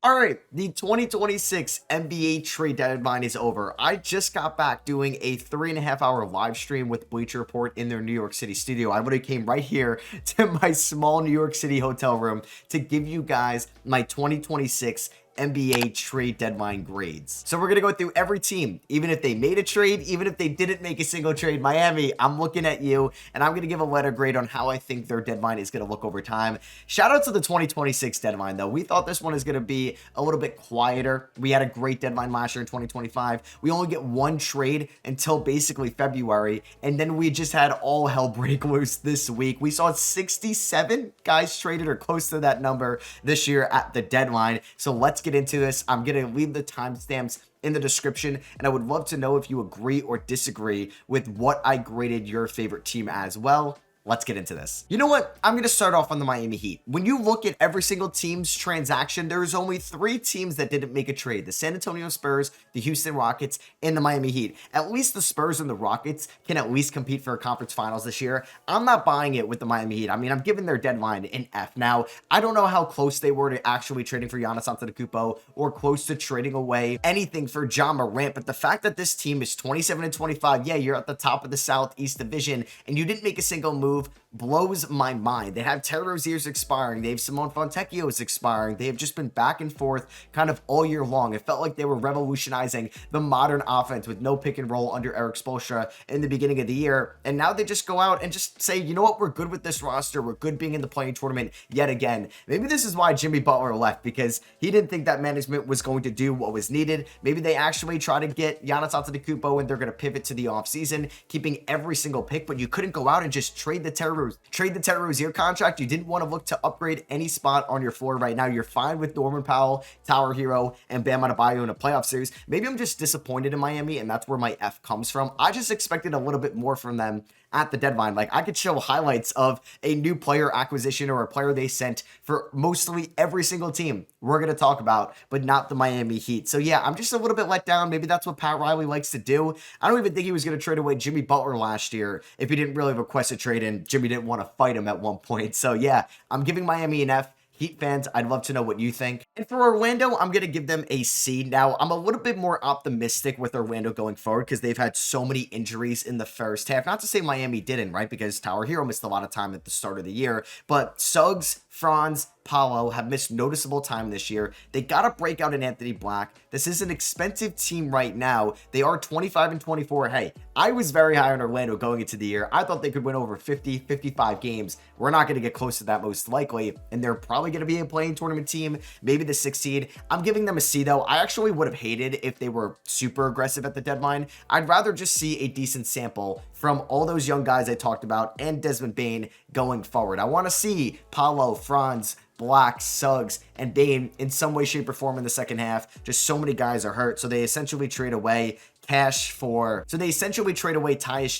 All right, the 2026 NBA trade deadline is over. I just got back doing a 3.5 hour live stream with Bleacher Report in their New York City studio. I literally came right here to my small New York City hotel room to give you guys my 2026 NBA trade deadline grades. So we're going to go through every team, even if they made a trade, even if they didn't make a single trade. Miami, I'm looking at you, and I'm going to give a letter grade on how I think their deadline is going to look over time. Shout out to the 2026 deadline, though. We thought this one is going to be a little bit quieter. We had a great deadline last year in 2025. We only get one trade until basically February, and then we just had all hell break loose this week. We saw 67 guys traded or close to that number this year at the deadline. So let's get into this. I'm going to leave the timestamps in the description, and I would love to know if you agree or disagree with what I graded your favorite team as well. Let's get into this. You know what? I'm going to start off on the Miami Heat. When you look at every single team's transaction, there's only 3 teams that didn't make a trade: the San Antonio Spurs, the Houston Rockets, and the Miami Heat. At least the Spurs and the Rockets can at least compete for a conference finals this year. I'm not buying it with the Miami Heat. I mean, I'm giving their deadline an F. Now, I don't know how close they were to actually trading for Giannis Antetokounmpo or close to trading away anything for Ja Morant, but the fact that this team is 27-25, yeah, you're at the top of the Southeast Division, and you didn't make a single move blows my mind. They have Terry Rozier's expiring. They have Simone Fontecchio's expiring. They have just been back and forth kind of all year long. It felt like they were revolutionizing the modern offense with no pick and roll under Eric Spoelstra in the beginning of the year. And now they just go out and just say, you know what? We're good with this roster. We're good being in the playing tournament yet again. Maybe this is why Jimmy Butler left, because he didn't think that management was going to do what was needed. Maybe they actually try to get Giannis Antetokounmpo and they're going to pivot to the offseason, keeping every single pick, but you couldn't go out and just trade the Terry Rozier contract. You didn't want to look to upgrade any spot on your floor right now. You're fine with Norman Powell, Tyler Hero, and Bam Adebayo in a playoff series. Maybe I'm just disappointed in Miami, and that's where my F comes from. I just expected a little bit more from them at the deadline. Like, I could show highlights of a new player acquisition or a player they sent for mostly every single team we're going to talk about, but not the Miami Heat. So yeah, I'm just a little bit let down. Maybe that's what Pat Riley likes to do. I don't even think he was going to trade away Jimmy Butler last year if he didn't really request a trade and Jimmy didn't want to fight him at one point. So yeah, I'm giving Miami an F. Heat fans, I'd love to know what you think. And for Orlando, I'm going to give them a C. Now, I'm a little bit more optimistic with Orlando going forward because they've had so many injuries in the first half. Not to say Miami didn't, right? Because Tyler Hero missed a lot of time at the start of the year. But Suggs, Franz, Paolo have missed noticeable time this year. They got to break out in Anthony Black. This is an expensive team right now. They are 25-24. Hey, I was very high on Orlando going into the year. I thought they could win over 50, 55 games. We're not going to get close to that most likely, and they're probably going to be a playing tournament team, maybe the 6th seed. I'm giving them a C, though. I actually would have hated if they were super aggressive at the deadline. I'd rather just see a decent sample from all those young guys I talked about and Desmond Bane going forward. I want to see Paolo, Franz, Black, Suggs, and Bane in some way, shape, or form in the second half. Just so many guys are hurt, so they essentially trade away Tyus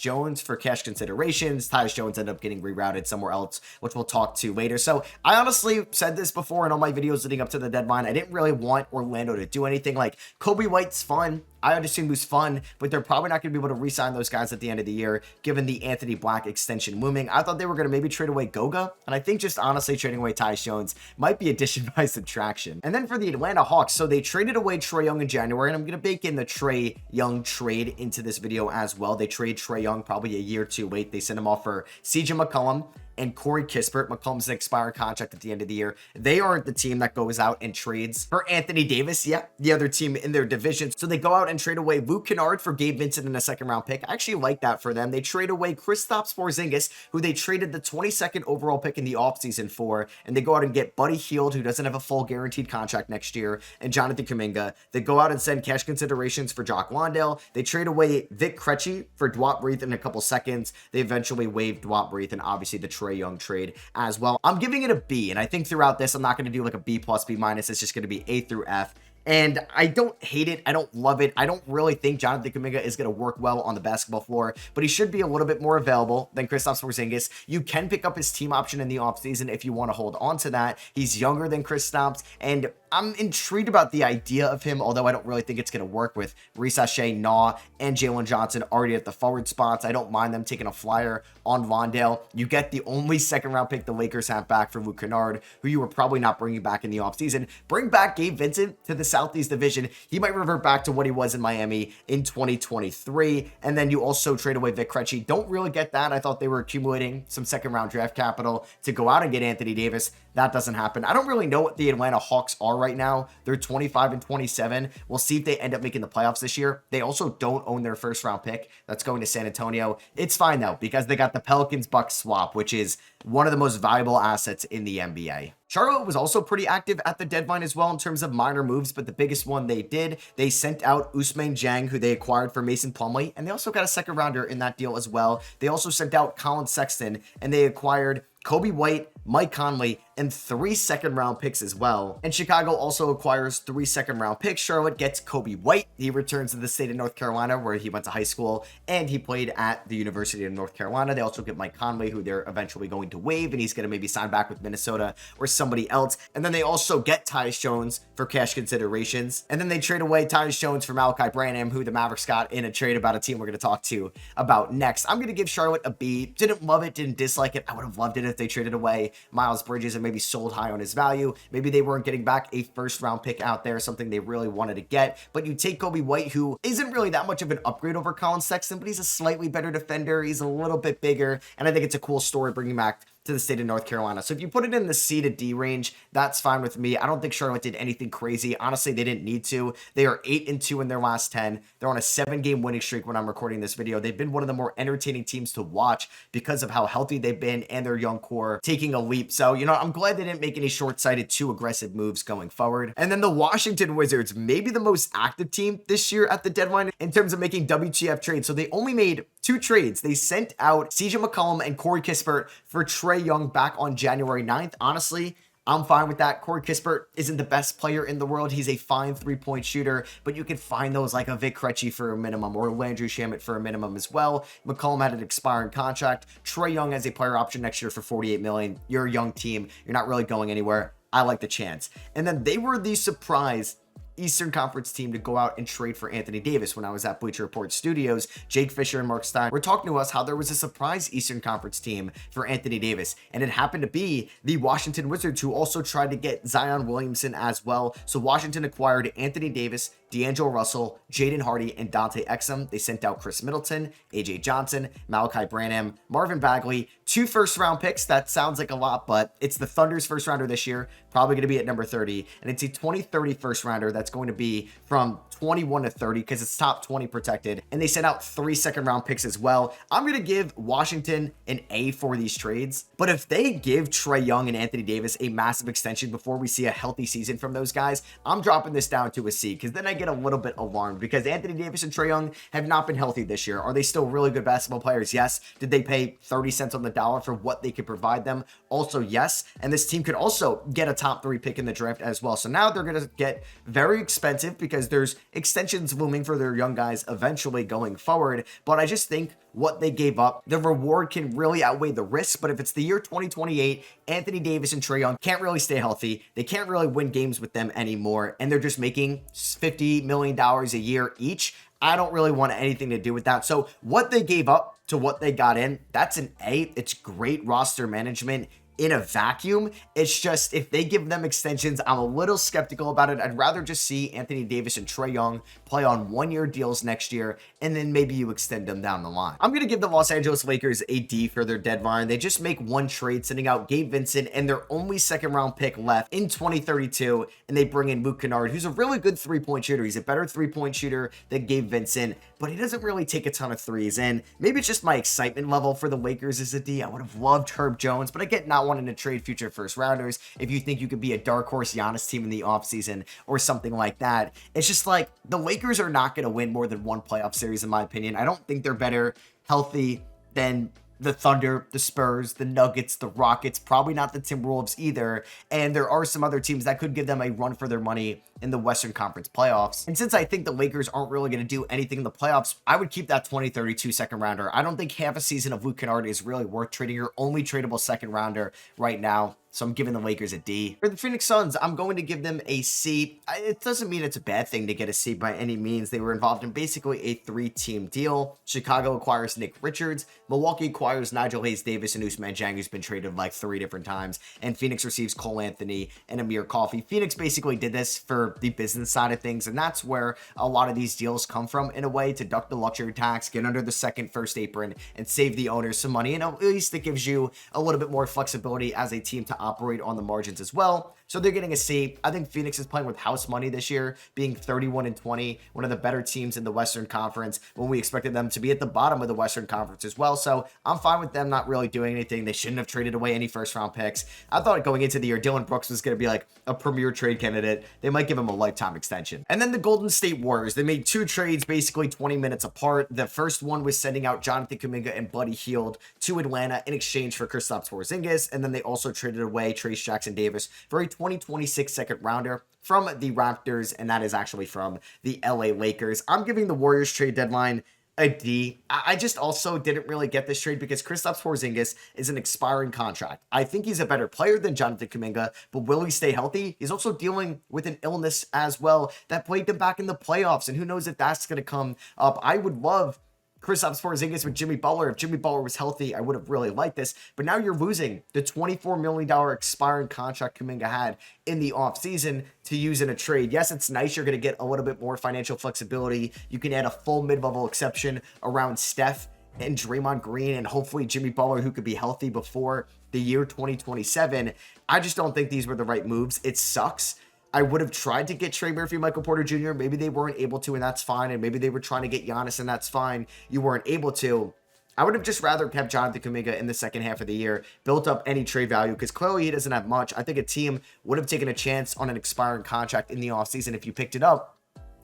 Jones for cash considerations. Tyus Jones ended up getting rerouted somewhere else, which we'll talk to later. So I honestly said this before in all my videos leading up to the deadline. I didn't really want Orlando to do anything. Like, Kobe White's fun. I understand he was fun, but they're probably not going to be able to re-sign those guys at the end of the year, given the Anthony Black extension looming. I thought they were going to maybe trade away Goga, and I think just honestly trading away Tyus Jones might be addition by subtraction. And then for the Atlanta Hawks, so they traded away Trae Young in January, and I'm going to bake in the Trae Young trade into this video as well. They trade Trae Young probably a year too late. They sent him off for CJ McCollum and Corey Kispert. McCollum's an expiring contract at the end of the year. They aren't the team that goes out and trades for Anthony Davis. Yeah, the other team in their division. So they go out and trade away Luke Kennard for Gabe Vincent in a second-round pick. I actually like that for them. They trade away Kristaps Porzingis, who they traded the 22nd overall pick in the offseason for, and they go out and get Buddy Hield, who doesn't have a full guaranteed contract next year, and Jonathan Kuminga. They go out and send cash considerations for Jock Landale. They trade away Vic Krejci for Dwight Breath in a couple seconds. They eventually waived Dwight Breath and obviously the Trae Young trade as well. I'm giving it a B, and I think throughout this, I'm not going to do like a B plus, B minus. It's just going to be A through F. And I don't hate it. I don't love it. I don't really think Jonathan Kuminga is going to work well on the basketball floor, but he should be a little bit more available than Kristaps Porzingis. You can pick up his team option in the offseason if you want to hold on to that. He's younger than Kristaps, and I'm intrigued about the idea of him, although I don't really think it's going to work with Reece Shea, Naw, and Jalen Johnson already at the forward spots. I don't mind them taking a flyer on Vondale. You get the only second-round pick the Lakers have back for Luke Kennard, who you were probably not bringing back in the offseason. Bring back Gabe Vincent to the Southeast Division. He might revert back to what he was in Miami in 2023. And then you also trade away Vic Krejci. Don't really get that. I thought they were accumulating some second-round draft capital to go out and get Anthony Davis. That doesn't happen. I don't really know what the Atlanta Hawks are right now. They're 25-27. We'll see if they end up making the playoffs this year. They also don't own their first round pick. That's going to San Antonio. It's fine though, because they got the Pelicans Bucks swap, which is one of the most valuable assets in the NBA. Charlotte was also pretty active at the deadline as well in terms of minor moves, but the biggest one they did, they sent out Ousmane Dieng, who they acquired for Mason Plumlee, and they also got a second rounder in that deal as well. They also sent out Colin Sexton, and they acquired Kobe White, Mike Conley, and 3 second-round picks as well. And Chicago also acquires 3 second-round picks. Charlotte gets Kobe White. He returns to the state of North Carolina, where he went to high school, and he played at the University of North Carolina. They also get Mike Conley, who they're eventually going to waive, and he's going to maybe sign back with Minnesota or somebody else. And then they also get Tyus Jones for cash considerations. And then they trade away Tyus Jones for Malachi Branham, who the Mavericks got in a trade about a team we're going to talk to about next. I'm going to give Charlotte a B. Didn't love it, didn't dislike it. I would have loved it if they traded away Miles Bridges and maybe sold high on his value. Maybe they weren't getting back a first round pick out there, something they really wanted to get. But you take Kobe White, who isn't really that much of an upgrade over Colin Sexton, but he's a slightly better defender. He's a little bit bigger. And I think it's a cool story bringing back to the state of North Carolina. So if you put it in the C to D range, that's fine with me. I don't think Charlotte did anything crazy. Honestly, they didn't need to. They are 8-2 in their last 10. They're on a 7-game winning streak when I'm recording this video. They've been one of the more entertaining teams to watch because of how healthy they've been and their young core taking a leap. So, I'm glad they didn't make any short-sighted, too aggressive moves going forward. And then the Washington Wizards, maybe the most active team this year at the deadline in terms of making WTF trades. So they only made 2 trades. They sent out CJ McCollum and Corey Kispert for Trae Young back on January 9th. Honestly, I'm fine with that. Corey Kispert isn't the best player in the world. He's a fine 3-point shooter, but you can find those like a Vic Krejci for a minimum or Landry Shamet for a minimum as well. McCollum had an expiring contract. Trae Young has a player option next year for $48 million. You're a young team. You're not really going anywhere. I like the chance. And then they were the surprise Eastern Conference team to go out and trade for Anthony Davis. When I was at Bleacher Report Studios, Jake Fisher and Mark Stein were talking to us how there was a surprise Eastern Conference team for Anthony Davis, and it happened to be the Washington Wizards, who also tried to get Zion Williamson as well. So Washington acquired Anthony Davis, D'Angelo Russell, Jaden Hardy, and Dante Exum. They sent out Chris Middleton, AJ Johnson, Malachi Branham, Marvin Bagley, 2 first-round picks. That sounds like a lot, but it's the Thunder's first-rounder this year, probably going to be at number 30, and it's a 2030 first-rounder that's going to be from 21 to 30 because it's top 20 protected. And they sent out 3 second-round picks as well. I'm going to give Washington an A for these trades, but if they give Trae Young and Anthony Davis a massive extension before we see a healthy season from those guys, I'm dropping this down to a C, because then I get a little bit alarmed because Anthony Davis and Trae Young have not been healthy this year. Are they still really good basketball players? Yes. Did they pay 30 cents on the dollar for what they could provide them? Also, yes. And this team could also get a top 3 pick in the draft as well. So now they're going to get very expensive because there's extensions looming for their young guys eventually going forward. But I just think what they gave up, the reward can really outweigh the risk. But if it's the year 2028, Anthony Davis and Trae Young can't really stay healthy. They can't really win games with them anymore. And they're just making $50 million a year each. I don't really want anything to do with that. So what they gave up to what they got in, that's an A. It's great roster management in a vacuum. It's just, if they give them extensions, I'm a little skeptical about it. I'd rather just see Anthony Davis and Trae Young play on 1-year deals next year, and then maybe you extend them down the line. I'm going to give the Los Angeles Lakers a D for their deadline. They just make 1 trade, sending out Gabe Vincent and their only second-round pick left in 2032, and they bring in Luke Kennard, who's a really good 3-point shooter. He's a better 3-point shooter than Gabe Vincent, but he doesn't really take a ton of threes, and maybe it's just my excitement level for the Lakers is a D. I would have loved Herb Jones, but I get not wanting to trade future first rounders if you think you could be a dark horse Giannis team in the offseason or something like that. It's just like the Lakers are not going to win more than 1 playoff series, in my opinion. I don't think they're better healthy than the Thunder, the Spurs, the Nuggets, the Rockets, probably not the Timberwolves either. And there are some other teams that could give them a run for their money in the Western Conference playoffs. And since I think the Lakers aren't really going to do anything in the playoffs, I would keep that 2032 second rounder. I don't think half a season of Luke Kennard is really worth trading your only tradable second rounder right now. so I'm giving the Lakers a D. For the Phoenix Suns, I'm going to give them a C. It doesn't mean it's a bad thing to get a C by any means. They were involved in basically a 3-team deal. Chicago acquires Nick Richards, Milwaukee acquires Nigel Hayes-Davis and Ousmane Dieng, who's been traded like 3 different times, and Phoenix receives Cole Anthony and Amir Coffey. Phoenix basically did this for the business side of things, and that's where a lot of these deals come from, in a way, to deduct the luxury tax, get under the first apron, and save the owners some money. And at least it gives you a little bit more flexibility as a team to operate on the margins as well. So they're getting a C. I think Phoenix is playing with house money this year, being 31-20, one of the better teams in the Western Conference, when we expected them to be at the bottom of the Western Conference as well. So I'm fine with them not really doing anything. They shouldn't have traded away any first-round picks. I thought going into the year, Dillon Brooks was going to be like a premier trade candidate. They might give him a lifetime extension. And then the Golden State Warriors, they made 2 trades basically 20 minutes apart. The first one was sending out Jonathan Kuminga and Buddy Hield to Atlanta in exchange for Kristaps Porzingis, and then they also traded away Trayce Jackson-Davis for a 2026 second rounder from the Raptors, and that is actually from the LA Lakers. I'm giving the Warriors trade deadline a D. I just also didn't really get this trade because Kristaps Porzingis is an expiring contract. I think he's a better player than Jonathan Kuminga, but will he stay healthy? He's also dealing with an illness as well that plagued him back in the playoffs, and who knows if that's going to come up. I would love Kristaps Porzingis with Jimmy Butler. If Jimmy Butler was healthy, I would have really liked this. But now you're losing the $24 million expiring contract Kuminga had in the offseason to use in a trade. Yes, it's nice. You're going to get a little bit more financial flexibility. You can add a full mid-level exception around Steph and Draymond Green and hopefully Jimmy Butler, who could be healthy before the year 2027. I just don't think these were the right moves. It sucks. I would have tried to get Trey Murphy, Michael Porter Jr. Maybe they weren't able to, and that's fine. And maybe they were trying to get Giannis, and that's fine. You weren't able to. I would have just rather kept Jonathan Kuminga in the second half of the year, built up any trade value, because clearly he doesn't have much. I think a team would have taken a chance on an expiring contract in the offseason if you picked it up.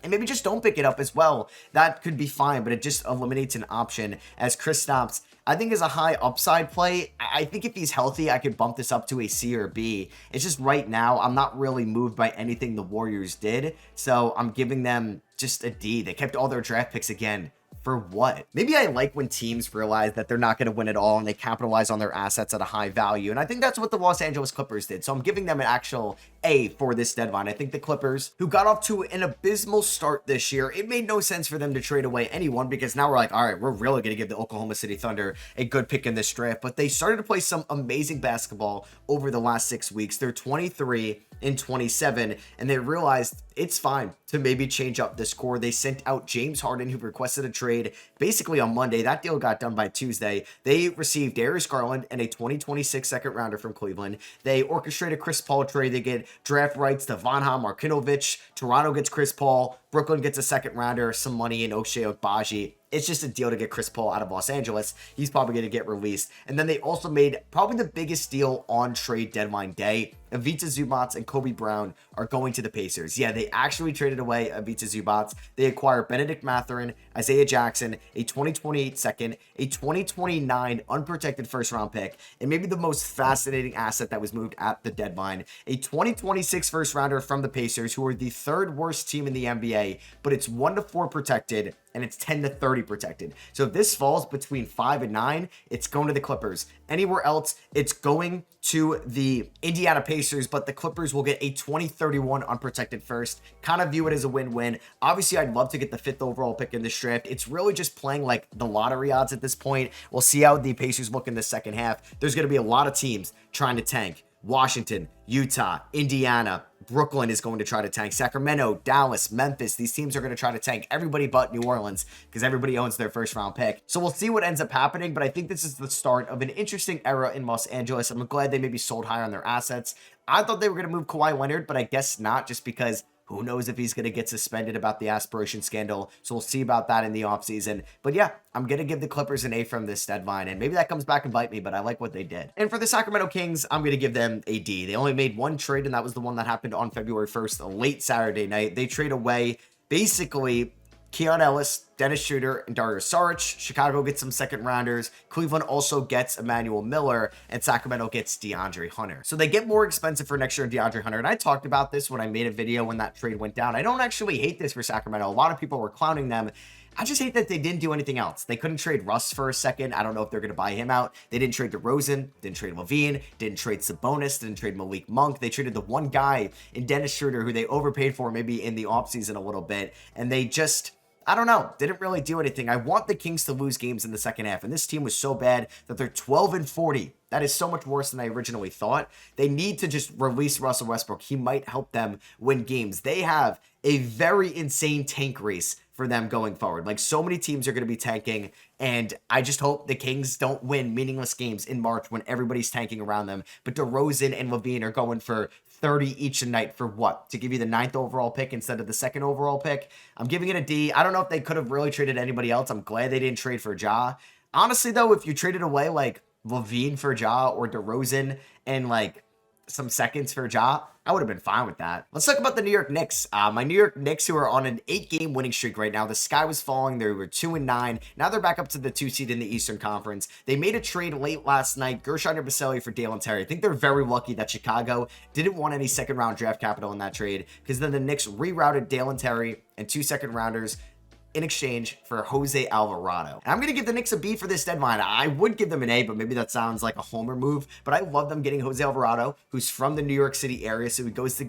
And maybe just don't pick it up as well. That could be fine, but it just eliminates an option, as Kristaps, I think, is a high upside play. I think if he's healthy, I could bump this up to a C or B. It's just right now, I'm not really moved by anything the Warriors did. So I'm giving them just a D. They kept all their draft picks again. For what? Maybe I like when teams realize that they're not going to win it all and they capitalize on their assets at a high value. And I think that's what the Los Angeles Clippers did. So I'm giving them an actual A for this deadline. I think the Clippers, who got off to an abysmal start this year, it made no sense for them to trade away anyone, because now we're like, all right, we're really going to give the Oklahoma City Thunder a good pick in this draft. But they started to play some amazing basketball over the last 6 weeks. They're 23-27, and they realized it's fine to maybe change up the score. They sent out James Harden, who requested a trade basically on Monday. That deal got done by Tuesday. They received Darius Garland and a 2026 second rounder from Cleveland. They orchestrated Chris Paul trade. They get draft rights to Vanja Markinovic. Toronto gets Chris Paul. Brooklyn gets a second rounder, some money in Ochai Agbaji. It's just a deal to get Chris Paul out of Los Angeles. He's probably going to get released. And then they also made probably the biggest deal on trade deadline day. Ivica Zubac and Kobe Brown are going to the Pacers. Yeah, they actually traded away Ivica Zubac. They acquired Benedict Mathurin, Isaiah Jackson, a 2028 second, a 2029 unprotected first round pick, and maybe the most fascinating asset that was moved at the deadline, a 2026 first rounder from the Pacers, who are the 3rd worst team in the NBA, but it's 1-4 protected and it's 10-30 protected. So if this falls between 5 and 9, it's going to the Clippers. Anywhere else, it's going to the Indiana Pacers, but the Clippers will get a 2031 unprotected first. Kind of view it as a win-win. Obviously, I'd love to get the 5th overall pick in this draft. It's really just playing like the lottery odds at this point. We'll see how the Pacers look in the second half. There's going to be a lot of teams trying to tank. Washington, Utah, Indiana, Brooklyn is going to try to tank. Sacramento, Dallas, Memphis. These teams are going to try to tank everybody but New Orleans, because everybody owns their first round pick. So we'll see what ends up happening, but I think this is the start of an interesting era in Los Angeles. I'm glad they maybe sold high on their assets. I thought they were going to move Kawhi Leonard, but I guess not, just because who knows if he's going to get suspended about the aspiration scandal. So we'll see about that in the offseason. But yeah, I'm going to give the Clippers an A from this deadline, and maybe that comes back and bite me, but I like what they did. And for the Sacramento Kings, I'm going to give them a D. They only made one trade, and that was the one that happened on February 1st, a late Saturday night. They trade away basically Keon Ellis, Dennis Schroeder, and Dario Saric. Chicago gets some second rounders. Cleveland also gets Emmanuel Miller, and Sacramento gets DeAndre Hunter. So they get more expensive for next year in DeAndre Hunter. And I talked about this when I made a video when that trade went down. I don't actually hate this for Sacramento. A lot of people were clowning them. I just hate that they didn't do anything else. They couldn't trade Russ for a second. I don't know if they're going to buy him out. They didn't trade DeRozan, didn't trade Levine, didn't trade Sabonis, didn't trade Malik Monk. They traded the one guy in Dennis Schroeder who they overpaid for maybe in the offseason a little bit. And they just, I don't know, didn't really do anything. I want the Kings to lose games in the second half. And this team was so bad that they're 12-40. That is so much worse than I originally thought. They need to just release Russell Westbrook. He might help them win games. They have a very insane tank race for them going forward. Like, so many teams are going to be tanking, and I just hope the Kings don't win meaningless games in March when everybody's tanking around them. But DeRozan and Levine are going for 30 each a night for what? To give you the 9th overall pick instead of the 2nd overall pick? I'm giving it a D. I don't know if they could have really traded anybody else. I'm glad they didn't trade for Ja. Honestly, though, if you traded away, like, Levine for Ja or DeRozan and, like, some seconds for Ja, I would have been fine with that. Let's talk about the New York Knicks. My New York Knicks, who are on an 8-game winning streak right now. The sky was falling. They were 2-9. Now they're back up to the 2 seed in the Eastern Conference. They made a trade late last night, Gershon Yabusele for Dalen Terry. I think they're very lucky that Chicago didn't want any second-round draft capital in that trade, because then the Knicks rerouted Dalen Terry and 2 second-rounders in exchange for Jose Alvarado. And I'm going to give the Knicks a B for this deadline. I would give them an A, but maybe that sounds like a homer move. But I love them getting Jose Alvarado, who's from the New York City area, so he gets to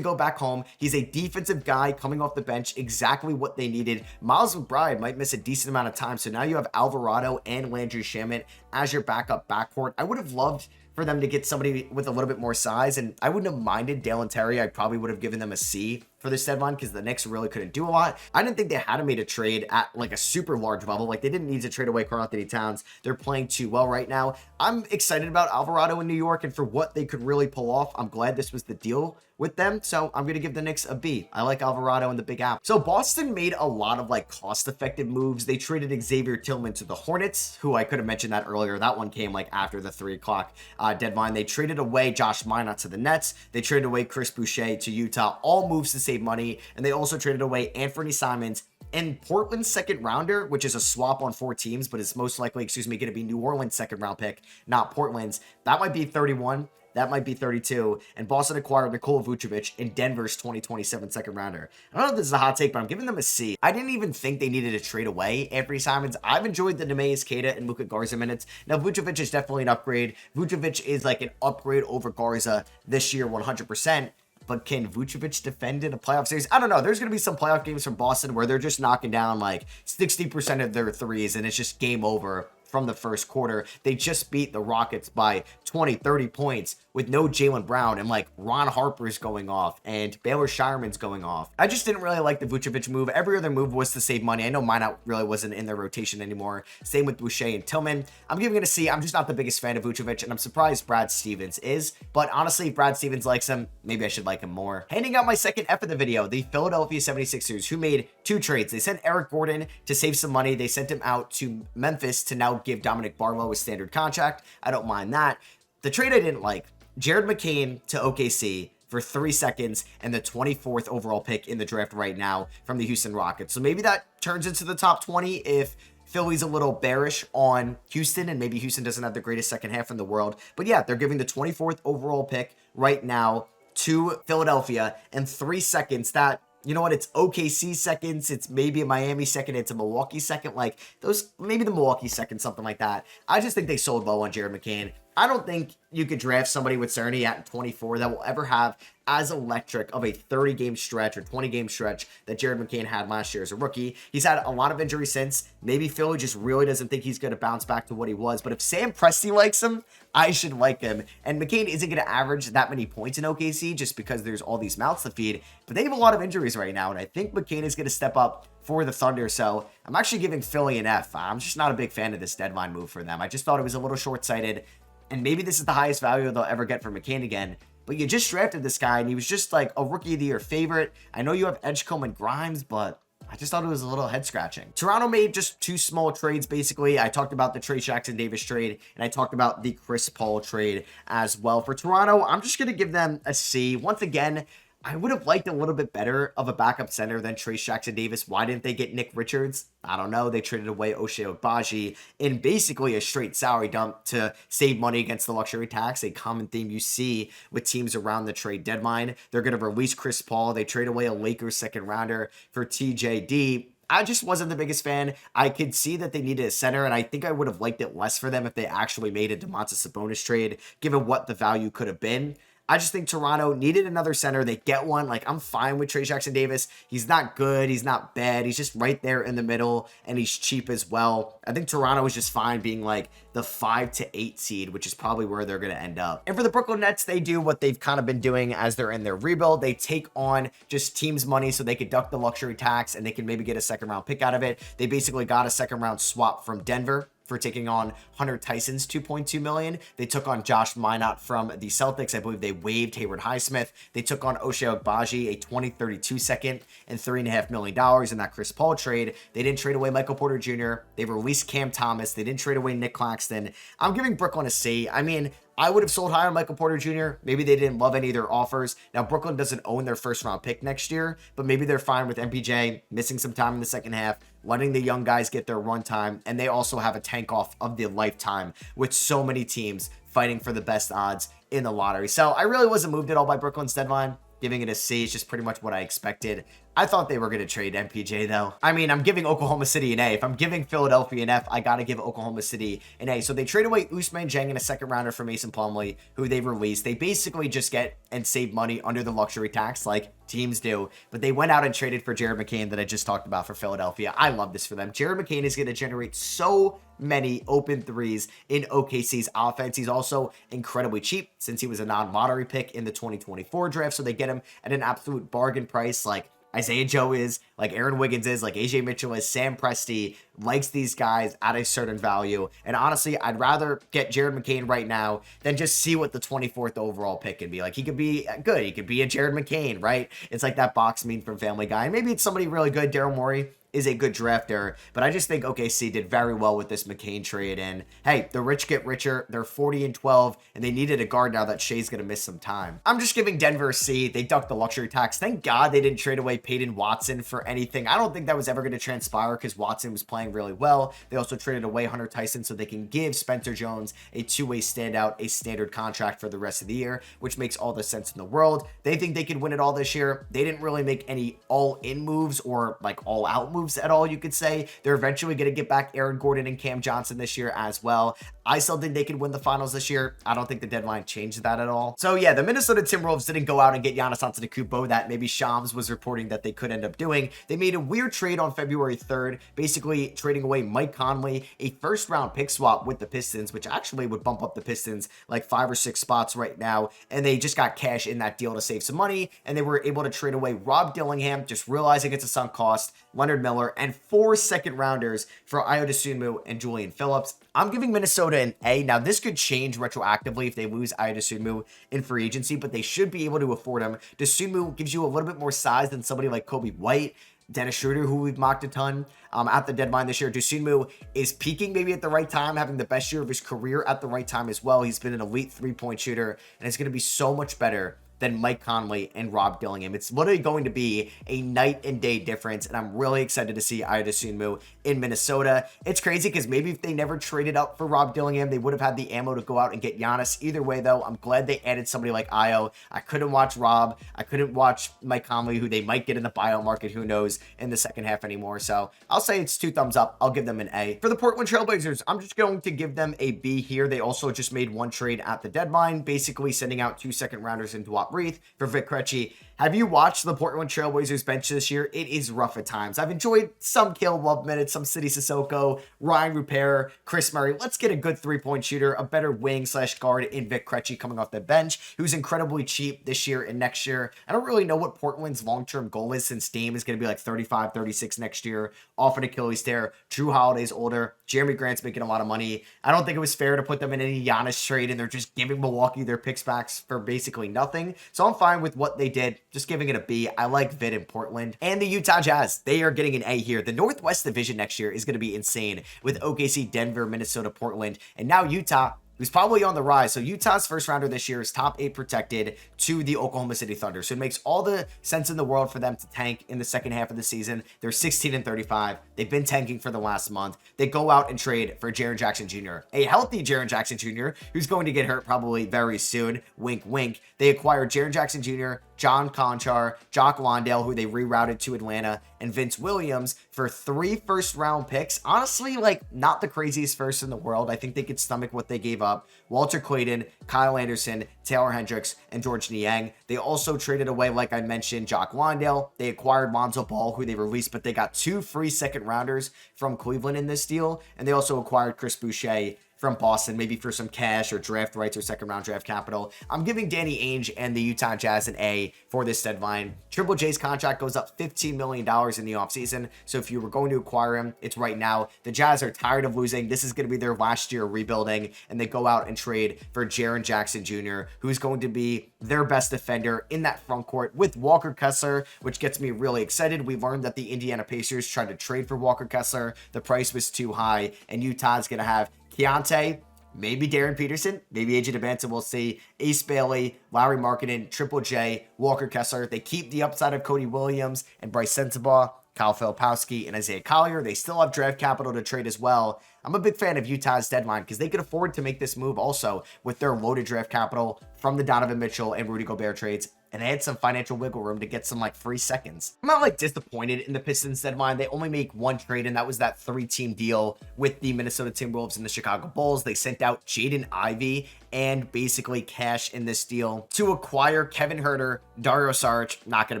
go back home. He's a defensive guy coming off the bench, exactly what they needed. Miles McBride might miss a decent amount of time, so now you have Alvarado and Landry Shamet as your backup backcourt. I would have loved for them to get somebody with a little bit more size, and I wouldn't have minded Dalen Terry. I probably would have given them a C for this deadline because the Knicks really couldn't do a lot. I didn't think they had to made a trade at like a super large level. Like, they didn't need to trade away Karl-Anthony Towns. They're playing too well right now. I'm excited about Alvarado in New York and for what they could really pull off. I'm glad this was the deal with them, so I'm going to give the Knicks a B. I like Alvarado and the Big Apple. So Boston made a lot of like cost-effective moves. They traded Xavier Tillman to the Hornets, who I could have mentioned that earlier. That one came like after the 3 o'clock deadline. They traded away Josh Minott to the Nets. They traded away Chris Boucher to Utah. All moves to save money, and they also traded away Anthony Simons and Portland's second rounder, which is a swap on 4 teams, but it's most likely, going to be New Orleans' second round pick, not Portland's. That might be 31. That might be 32. And Boston acquired Nikola Vucevic in Denver's 2027 second rounder. I don't know if this is a hot take, but I'm giving them a C. I didn't even think they needed to trade away Anthony Simons. I've enjoyed the Neemias Queta and Luka Garza minutes. Now, Vucevic is definitely an upgrade. Vucevic is like an upgrade over Garza this year, 100%. But can Vucevic defend in a playoff series? I don't know. There's going to be some playoff games from Boston where they're just knocking down like 60% of their threes, and it's just game over from the first quarter. They just beat the Rockets by 20, 30 points with no Jaylen Brown, and like Ron Harper's going off and Baylor Shireman's going off. I just didn't really like the Vucevic move. Every other move was to save money. I know Minott really wasn't in their rotation anymore. Same with Boucher and Tillman. I'm giving it a C. I'm just not the biggest fan of Vucevic, and I'm surprised Brad Stevens is. But honestly, if Brad Stevens likes him, maybe I should like him more. Handing out my second F of the video, the Philadelphia 76ers, who made 2 trades. They sent Eric Gordon to save some money. They sent him out to Memphis to now give Dominic Barlow a standard contract. I don't mind that. The trade I didn't like, Jared McCain to OKC for 3 seconds and the 24th overall pick in the draft right now from the Houston Rockets. So maybe that turns into the top 20 if Philly's a little bearish on Houston, and maybe Houston doesn't have the greatest second half in the world. But yeah, they're giving the 24th overall pick right now to Philadelphia and 3 seconds. That, you know what, it's OKC seconds, it's maybe a Miami second, it's a Milwaukee second, like those, maybe the Milwaukee second, something like that. I just think they sold low on Jared McCain. I don't think you could draft somebody with Cerny at 24 that will ever have as electric of a 30-game stretch or 20-game stretch that Jared McCain had last year as a rookie. He's had a lot of injuries since. Maybe Philly just really doesn't think he's going to bounce back to what he was. But if Sam Presti likes him, I should like him. And McCain isn't going to average that many points in OKC just because there's all these mouths to feed. But they have a lot of injuries right now, and I think McCain is going to step up for the Thunder. So I'm actually giving Philly an F. I'm just not a big fan of this deadline move for them. I just thought it was a little short-sighted. And maybe this is the highest value they'll ever get for McCain again. But you just drafted this guy, and he was just like a Rookie of the Year favorite. I know you have Edgecombe and Grimes, but I just thought it was a little head-scratching. Toronto made just 2 small trades, basically. I talked about the Trey Jackson-Davis trade, and I talked about the Chris Paul trade as well. For Toronto, I'm just going to give them a C. Once again, I would have liked a little bit better of a backup center than Trayce Jackson-Davis. Why didn't they get Nick Richards? I don't know. They traded away Ochai Agbaji in basically a straight salary dump to save money against the luxury tax, a common theme you see with teams around the trade deadline. They're going to release Chris Paul. They trade away a Lakers second rounder for TJD. I just wasn't the biggest fan. I could see that they needed a center, and I think I would have liked it less for them if they actually made a Domantas Sabonis trade, given what the value could have been. I just think Toronto needed another center. They get one. Like, I'm fine with Trey Jackson-Davis. He's not good. He's not bad. He's just right there in the middle, and he's cheap as well. I think Toronto is just fine being like the 5 to 8 seed, which is probably where they're going to end up. And for the Brooklyn Nets, they do what they've kind of been doing as they're in their rebuild. They take on just teams' money so they could duck the luxury tax, and they can maybe get a second-round pick out of it. They basically got a second-round swap from Denver for taking on Hunter Tyson's $2.2 million. They took on Josh Minott from the Celtics. I believe they waived Hayward Highsmith. They took on Ochai Agbaji, a 2032 second and $3.5 million in that Chris Paul trade. They didn't trade away Michael Porter Jr. They released Cam Thomas. They didn't trade away Nick Claxton. I'm giving Brooklyn a C. I mean, I would have sold high on Michael Porter Jr. Maybe they didn't love any of their offers. Now, Brooklyn doesn't own their first round pick next year, but maybe they're fine with MPJ missing some time in the second half, letting the young guys get their run time, and they also have a tank off of the lifetime with so many teams fighting for the best odds in the lottery. So I really wasn't moved at all by Brooklyn's deadline. Giving it a C is just pretty much what I expected. I thought they were going to trade MPJ, though. I mean, I'm giving Oklahoma City an A. If I'm giving Philadelphia an F, I got to give Oklahoma City an A. So they trade away Ousmane Dieng in a second rounder for Mason Plumlee, who they released. They basically just get and save money under the luxury tax like teams do. But they went out and traded for Jared McCain that I just talked about for Philadelphia. I love this for them. Jared McCain is going to generate so many open threes in OKC's offense. He's also incredibly cheap since he was a non-lottery pick in the 2024 draft. So they get him at an absolute bargain price, like Isaiah Joe is, like Aaron Wiggins is, like AJ Mitchell is. Sam Presti likes these guys at a certain value. And honestly, I'd rather get Jared McCain right now than just see what the 24th overall pick can be. Like, he could be good. He could be a Jared McCain, right? It's like that box meme from Family Guy. And maybe it's somebody really good. Daryl Morey is a good drafter, but I just think OKC did very well with this McCain trade. And hey, the rich get richer. They're 40-12, and they needed a guard now that Shea's going to miss some time. I'm just giving Denver a C. They ducked the luxury tax. Thank God they didn't trade away Peyton Watson for anything. I don't think that was ever going to transpire because Watson was playing really well. They also traded away Hunter Tyson so they can give Spencer Jones a two-way standout, a standard contract for the rest of the year, which makes all the sense in the world. They think they could win it all this year. They didn't really make any all-in moves or like all-out moves at all, you could say. They're eventually going to get back Aaron Gordon and Cam Johnson this year as well. I still think they could win the finals this year. I don't think the deadline changed that at all. So yeah, the Minnesota Timberwolves didn't go out and get Giannis Antetokounmpo that maybe Shams was reporting that they could end up doing. They made a weird trade on February 3rd, basically trading away Mike Conley, a first round pick swap with the Pistons, which actually would bump up the Pistons like 5 or 6 spots right now. And they just got cash in that deal to save some money. And they were able to trade away Rob Dillingham, just realizing it's a sunk cost, Leonard Miller, and 4 second rounders for Ayo Dosunmu and Julian Phillips. I'm giving Minnesota an A. Now, this could change retroactively if they lose Ayo Dosunmu in free agency, but they should be able to afford him. Dosunmu gives you a little bit more size than somebody like Kobe White, Dennis Schroeder, who we've mocked a ton at the deadline this year. Dosunmu is peaking maybe at the right time, having the best year of his career at the right time as well. He's been an elite three-point shooter, and it's going to be so much better than Mike Conley and Rob Dillingham. It's literally going to be a night and day difference, and I'm really excited to see Ayo Dosunmu in Minnesota. It's crazy because maybe if they never traded up for Rob Dillingham, they would have had the ammo to go out and get Giannis. Either way, though, I'm glad they added somebody like Ayo. I couldn't watch Rob. I couldn't watch Mike Conley, who they might get in the buyout market, who knows, in the second half anymore. So I'll say it's 2 thumbs up. I'll give them an A. For the Portland Trailblazers, I'm just going to give them a B here. They also just made one trade at the deadline, basically sending out 2 second rounders in Dwap Reith for Vic Krejci. Have you watched the Portland Trailblazers bench this year? It is rough at times. I've enjoyed some Caleb Love minutes, some City Sissoko, Ryan Rupert, Chris Murray. Let's get a good three-point shooter, a better wing/guard in Vic Krejci coming off the bench, who's incredibly cheap this year and next year. I don't really know what Portland's long-term goal is since Dame is going to be like 35, 36 next year, off an Achilles tear. Drew Holiday's older. Jeremy Grant's making a lot of money. I don't think it was fair to put them in any Giannis trade, and they're just giving Milwaukee their picks back for basically nothing. So I'm fine with what they did. Just giving it a B. I like Vid in Portland. And the Utah Jazz, they are getting an A here. The Northwest Division next year is going to be insane with OKC, Denver, Minnesota, Portland, and now Utah, who's probably on the rise. So Utah's first rounder this year is top 8 protected to the Oklahoma City Thunder. So it makes all the sense in the world for them to tank in the second half of the season. They're 16-35. They've been tanking for the last month. They go out and trade for Jaren Jackson Jr., a healthy Jaren Jackson Jr., who's going to get hurt probably very soon. Wink, wink. They acquire Jaren Jackson Jr., John Conchar, Jock Landale, who they rerouted to Atlanta, and Vince Williams for 3 first-round picks. Honestly, like, not the craziest first in the world. I think they could stomach what they gave up. Walter Clayton, Kyle Anderson, Taylor Hendricks, and George Niang. They also traded away, like I mentioned, Jock Landale. They acquired Lonzo Ball, who they released, but they got 2 free second-rounders from Cleveland in this deal. And they also acquired Chris Boucher from Boston, maybe for some cash or draft rights or second round draft capital. I'm giving Danny Ainge and the Utah Jazz an A for this deadline. Triple J's contract goes up $15 million in the offseason. So if you were going to acquire him, it's right now. The Jazz are tired of losing. This is going to be their last year rebuilding, and they go out and trade for Jaren Jackson Jr., who's going to be their best defender in that front court with Walker Kessler, which gets me really excited. We learned that the Indiana Pacers tried to trade for Walker Kessler. The price was too high, and Utah's going to have Keontae, maybe Darren Peterson, maybe AJ DeBanton, we'll see. Ace Bailey, Larry Markkinen, Triple J, Walker Kessler. They keep the upside of Cody Williams and Bryce Sensabaugh, Kyle Filipowski, and Isaiah Collier. They still have draft capital to trade as well. I'm a big fan of Utah's deadline because they could afford to make this move also with their loaded draft capital from the Donovan Mitchell and Rudy Gobert trades. And they had some financial wiggle room to get some like free seconds. I'm not like disappointed in the Pistons deadline. They only make one trade, and that was that 3-team deal with the Minnesota Timberwolves and the Chicago Bulls. They sent out Jaden Ivey and basically cash in this deal to acquire Kevin Huerter, Dario Saric, not going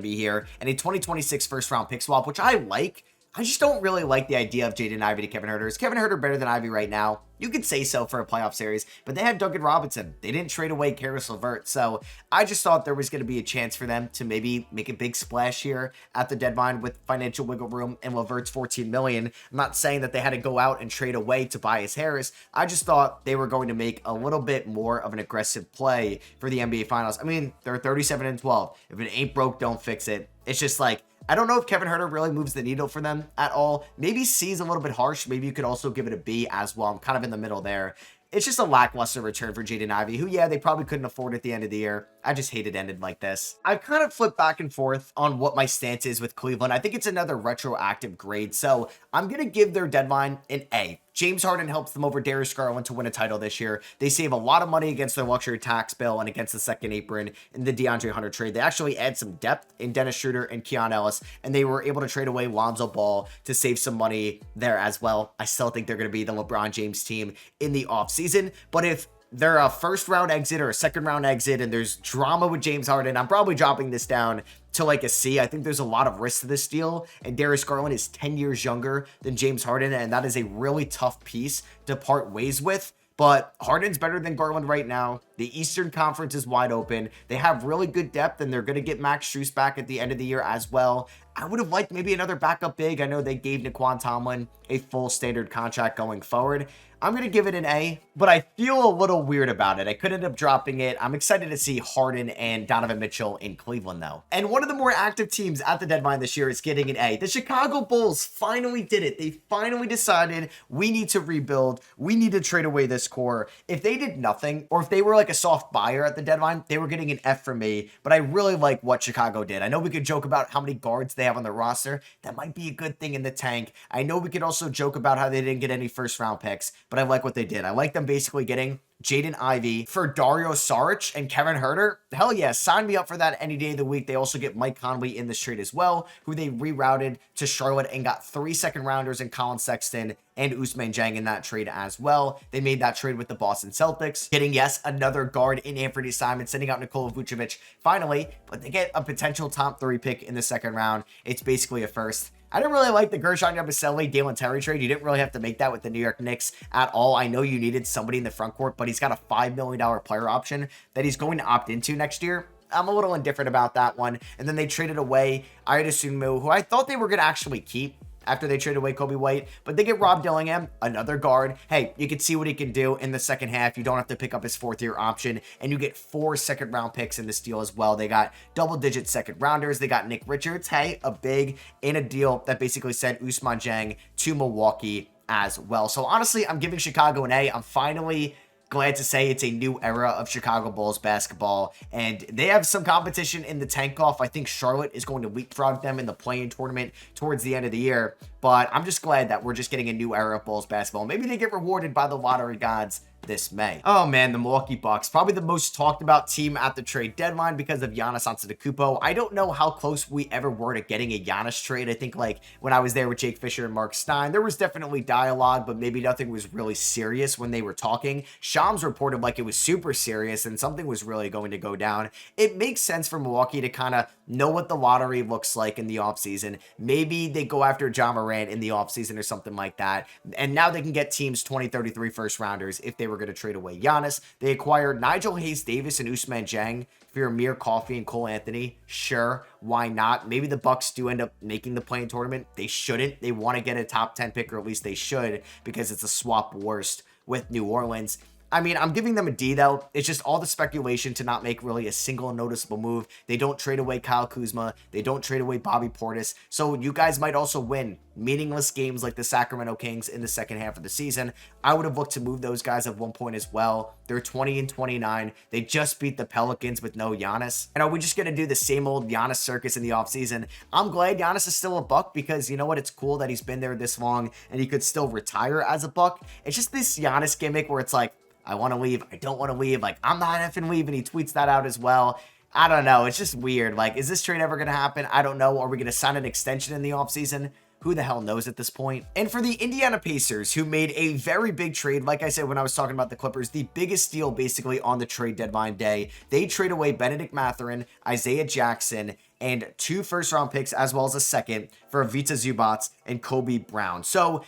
to be here, and a 2026 first round pick swap, which I like. I just don't really like the idea of Jaden Ivey to Kevin Huerter. Is Kevin Huerter better than Ivey right now? You could say so for a playoff series, but they had Duncan Robinson. They didn't trade away Karis LeVert, so I just thought there was going to be a chance for them to maybe make a big splash here at the deadline with financial wiggle room and LeVert's $14 million. I'm not saying that they had to go out and trade away Tobias Harris. I just thought they were going to make a little bit more of an aggressive play for the NBA Finals. I mean, they're 37-12. If it ain't broke, don't fix it. It's just like, I don't know if Kevin Huerter really moves the needle for them at all. Maybe C is a little bit harsh. Maybe you could also give it a B as well. I'm kind of in the middle there. It's just a lackluster return for Jaden Ivey, who, yeah, they probably couldn't afford at the end of the year. I just hate it ended like this. I've kind of flipped back and forth on what my stance is with Cleveland. I think it's another retroactive grade, so I'm going to give their deadline an A. James Harden helps them over Darius Garland to win a title this year. They save a lot of money against their luxury tax bill and against the second apron in the DeAndre Hunter trade. They actually add some depth in Dennis Schroeder and Keon Ellis, and they were able to trade away Lonzo Ball to save some money there as well. I still think they're going to be the LeBron James team in the offseason, but if they're a first round exit or a second round exit and there's drama with James Harden, I'm probably dropping this down to like a C. I think there's a lot of risk to this deal, and Darius Garland is 10 years younger than James Harden, and that is a really tough piece to part ways with. But Harden's better than Garland right now. The Eastern Conference is wide open. They have really good depth, and they're going to get Max Strus back at the end of the year as well. I would have liked maybe another backup big. I know they gave Naquan Tomlin a full standard contract going forward. I'm going to give it an A, but I feel a little weird about it. I could end up dropping it. I'm excited to see Harden and Donovan Mitchell in Cleveland, though. And one of the more active teams at the deadline this year is getting an A. The Chicago Bulls finally did it. They finally decided we need to rebuild. We need to trade away this core. If they did nothing, or if they were like a soft buyer at the deadline, they were getting an F from me, but I really like what Chicago did. I know we could joke about how many guards they have on their roster. That might be a good thing in the tank. I know we could also joke about how they didn't get any first round picks, but I like what they did. I like them basically getting Jaden Ivey for Dario Saric and Kevin Huerter. Hell yeah, sign me up for that any day of the week. They also get Mike Conley in this trade as well, who they rerouted to Charlotte and got 3 second rounders in Colin Sexton and Ousmane Dieng in that trade as well. They made that trade with the Boston Celtics, getting, yes, another guard in Anthony Simon, sending out Nikola Vucevic finally, but they get a potential top 3 pick in the second round. It's basically a first. I didn't really like the Gershon Yabusele, Dalen Terry trade. You didn't really have to make that with the New York Knicks at all. I know you needed somebody in the front court, but he's got a $5 million player option that he's going to opt into next year. I'm a little indifferent about that one. And then they traded away Aida Sunmu, who I thought they were going to actually keep after they traded away Kobe White, but they get Rob Dillingham, another guard. Hey, you can see what he can do in the second half. You don't have to pick up his 4th-year option, and you get 4 second-round picks in this deal as well. They got double-digit second-rounders. They got Nick Richards, hey, a big in a deal that basically sent Ousmane Dieng to Milwaukee as well. So honestly, I'm giving Chicago an A. I'm finally glad to say it's a new era of Chicago Bulls basketball, and they have some competition in the tank off. I think Charlotte is going to leapfrog them in the play-in tournament towards the end of the year, but I'm just glad that we're just getting a new era of Bulls basketball. Maybe they get rewarded by the lottery gods this May. Oh man, the Milwaukee Bucks, probably the most talked about team at the trade deadline because of Giannis Antetokounmpo. I don't know how close we ever were to getting a Giannis trade. I think like when I was there with Jake Fisher and Mark Stein, there was definitely dialogue, but maybe nothing was really serious when they were talking. Shams reported like it was super serious and something was really going to go down. It makes sense for Milwaukee to kind of know what the lottery looks like in the offseason. Maybe they go after John Morant in the offseason or something like that. And now they can get teams 2033 first rounders if they were going to trade away Giannis. They acquired Nigel Hayes-Davis and Ousmane Dieng for Amir Coffey and Cole Anthony. Sure, why not? Maybe the Bucks do end up making the play-in tournament. They shouldn't. They want to get a top 10 pick, or at least they should, because it's a swap worst with New Orleans. I mean, I'm giving them a D, though. It's just all the speculation to not make really a single noticeable move. They don't trade away Kyle Kuzma. They don't trade away Bobby Portis. So you guys might also win meaningless games like the Sacramento Kings in the second half of the season. I would have looked to move those guys at one point as well. They're 20-29. They just beat the Pelicans with no Giannis. And are we just going to do the same old Giannis circus in the offseason? I'm glad Giannis is still a Buck because you know what? It's cool that he's been there this long and he could still retire as a Buck. It's just this Giannis gimmick where it's like, I want to leave. I don't want to leave. Like, I'm not effing leaving. He tweets that out as well. I don't know. It's just weird. Like, is this trade ever going to happen? I don't know. Are we going to sign an extension in the offseason? Who the hell knows at this point? And for the Indiana Pacers, who made a very big trade, like I said when I was talking about the Clippers, the biggest deal basically on the trade deadline day, they trade away Benedict Mathurin, Isaiah Jackson, and 2 first-round picks, as well as a second, for Ivica Zubac and Kobe Brown. So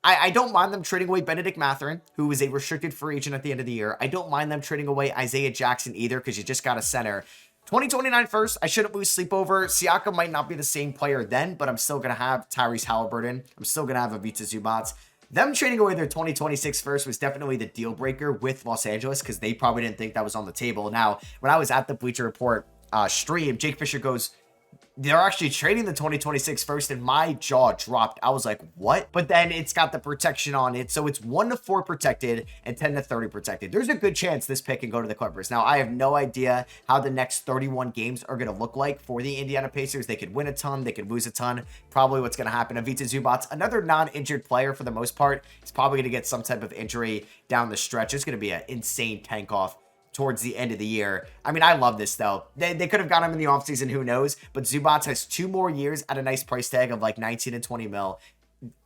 I don't mind them trading away Benedict Mathurin, who is a restricted free agent at the end of the year. I don't mind them trading away Isaiah Jackson either, because you just got a center. 2029 first, I shouldn't lose sleep over. Siakam might not be the same player then, but I'm still going to have Tyrese Halliburton. I'm still going to have Ivica Zubac. Them trading away their 2026 first was definitely the deal breaker with Los Angeles, because they probably didn't think that was on the table. Now, when I was at the Bleacher Report stream, Jake Fisher goes, they're actually trading the 2026 first, and my jaw dropped. I was like, what? But then it's got the protection on it. So it's 1-4 protected and 10-30 protected. There's a good chance this pick can go to the Clippers. Now, I have no idea how the next 31 games are going to look like for the Indiana Pacers. They could win a ton. They could lose a ton. Probably what's going to happen. Ivica Zubac, another non-injured player for the most part, is probably going to get some type of injury down the stretch. It's going to be an insane tank off towards the end of the year. I mean, I love this, though. They could have got him in the offseason, who knows? But Zubac has 2 more years at a nice price tag of like 19 and 20 mil.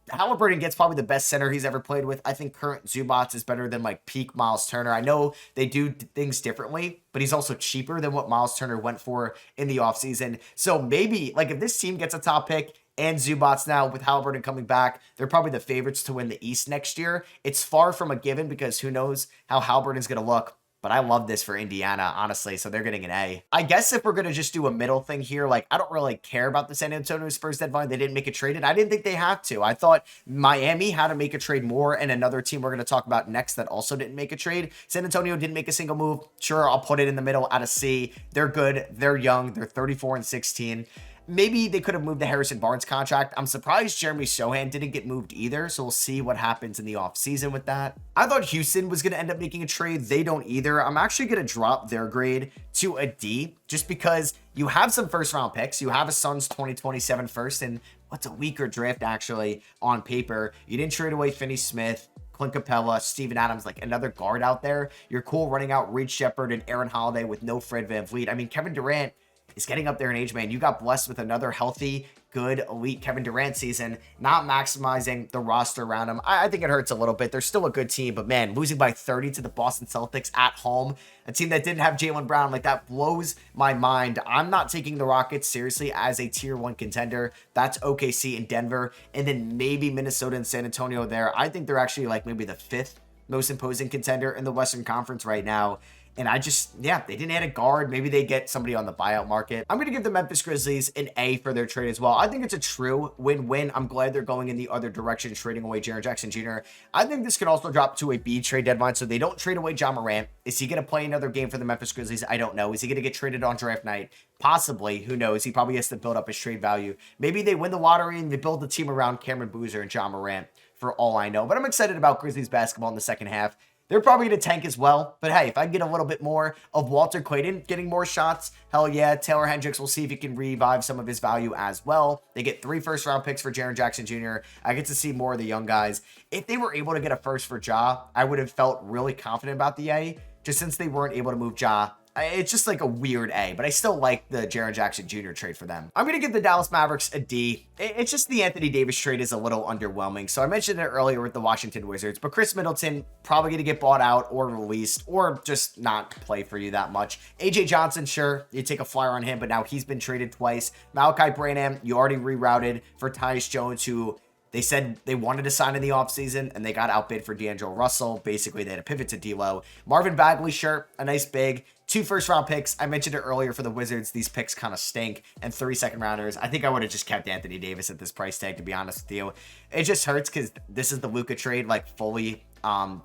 Halliburton gets probably the best center he's ever played with. I think current Zubac is better than like peak Miles Turner. I know they do things differently, but he's also cheaper than what Miles Turner went for in the offseason. So maybe, like, if this team gets a top pick and Zubac now with Halliburton coming back, they're probably the favorites to win the East next year. It's far from a given because who knows how Halliburton's going to look. But I love this for Indiana, honestly, so they're getting an A. I guess if we're going to just do a middle thing here, like, I don't really care about the San Antonio Spurs deadline. They didn't make a trade, and I didn't think they had to. I thought Miami had to make a trade more, and another team we're going to talk about next that also didn't make a trade. San Antonio didn't make a single move. Sure, I'll put it in the middle at a C. They're good. They're young. They're 34 and 16. Maybe they could have moved the Harrison Barnes contract. I'm surprised Jeremy Sohan didn't get moved either, so we'll see what happens in the offseason with that. I thought Houston was going to end up making a trade. They don't either. I'm actually going to drop their grade to a D just because you have some first-round picks. You have a Suns 2027 first, and what's a weaker draft actually on paper. You didn't trade away Finney-Smith, Clint Capella, Steven Adams, like another guard out there. You're cool running out Reed Shepherd and Aaron Holiday with no Fred VanVleet. I mean, Kevin Durant is getting up there in age, man. You got blessed with another healthy, good, elite Kevin Durant season, not maximizing the roster around him. I think it hurts a little bit. They're still a good team, but man, losing by 30 to the Boston Celtics at home, a team that didn't have Jaylen Brown, like that blows my mind. I'm not taking the Rockets seriously as a tier 1 contender. That's OKC and Denver, and then maybe Minnesota and San Antonio there. I think they're actually like maybe the 5th most imposing contender in the Western Conference right now. And I just, yeah, they didn't add a guard. Maybe they get somebody on the buyout market. I'm going to give the Memphis Grizzlies an A for their trade as well. I think it's a true win-win. I'm glad they're going in the other direction, trading away Jaren Jackson Jr. I think this could also drop to a B trade deadline, so they don't trade away John Morant. Is he going to play another game for the Memphis Grizzlies? I don't know. Is he going to get traded on draft night? Possibly. Who knows? He probably has to build up his trade value. Maybe they win the lottery and they build the team around Cameron Boozer and John Morant, for all I know. But I'm excited about Grizzlies basketball in the second half. they're probably going to tank as well. But hey, if I get a little bit more of Walter Clayton getting more shots, hell yeah. Taylor Hendricks, we'll see if he can revive some of his value as well. They get 3 first-round picks for Jaren Jackson Jr. I get to see more of the young guys. If they were able to get a first for Ja, I would have felt really confident about the A. Just since they weren't able to move Ja, it's just like a weird A, but I still like the Jaren Jackson Jr. trade for them. I'm going to give the Dallas Mavericks a D. It's just the Anthony Davis trade is a little underwhelming. So I mentioned it earlier with the Washington Wizards, but Chris Middleton probably going to get bought out or released or just not play for you that much. AJ Johnson, sure, you take a flyer on him, but now he's been traded twice. Malachi Branham, you already rerouted for Tyus Jones, who they said they wanted to sign in the offseason, and they got outbid for D'Angelo Russell. Basically, they had to pivot to D'Lo. Marvin Bagley, sure, a nice big. 2 first-round picks. I mentioned it earlier for the Wizards. These picks kind of stink. And 3 second-rounders. I think I would have just kept Anthony Davis at this price tag, to be honest with you. It just hurts because this is the Luka trade, like, fully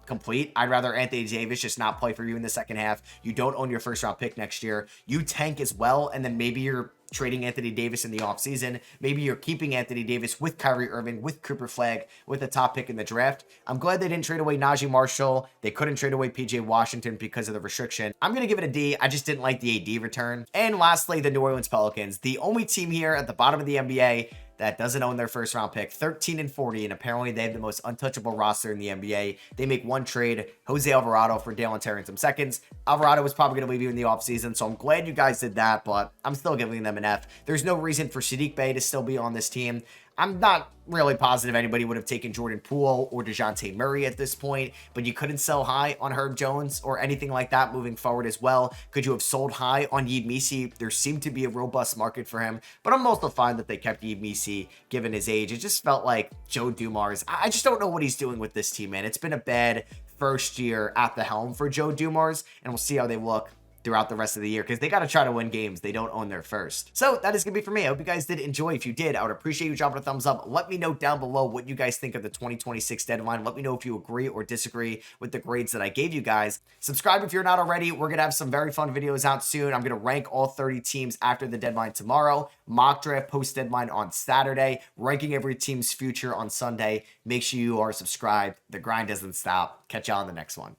complete. I'd rather Anthony Davis just not play for you in the second half. You don't own your first-round pick next year. You tank as well, and then maybe you're trading Anthony Davis in the offseason. Maybe you're keeping Anthony Davis with Kyrie Irving, with Cooper Flag, with the top pick in the draft. I'm glad they didn't trade away Najee Marshall. They couldn't trade away PJ Washington because of the restriction. I'm going to give it a D. I just didn't like the AD return. And lastly, the New Orleans Pelicans, the only team here at the bottom of the NBA that doesn't own their first round pick, 13-40, and apparently they have the most untouchable roster in the NBA. They make one trade, Jose Alvarado for Dalen Terry some seconds. Alvarado was probably going to leave you in the offseason, so I'm glad you guys did that, but I'm still giving them an F. There's no reason for Saddiq Bey to still be on this team. I'm not really positive anybody would have taken Jordan Poole or DeJounte Murray at this point, but you couldn't sell high on Herb Jones or anything like that moving forward as well. Could you have sold high on Yves Missi? There seemed to be a robust market for him, but I'm also fine that they kept Yves Missi given his age. It just felt like Joe Dumars. I just don't know what he's doing with this team, man. It's been a bad first year at the helm for Joe Dumars, and we'll see how they look throughout the rest of the year because they got to try to win games. They don't own their first. So that is going to be for me. I hope you guys did enjoy. If you did, I would appreciate you dropping a thumbs up. Let me know down below what you guys think of the 2026 deadline. Let me know if you agree or disagree with the grades that I gave you guys. Subscribe if you're not already. We're going to have some very fun videos out soon. I'm going to rank all 30 teams after the deadline tomorrow. Mock draft post deadline on Saturday. Ranking every team's future on Sunday. Make sure you are subscribed. The grind doesn't stop. Catch y'all on the next one.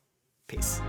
Peace.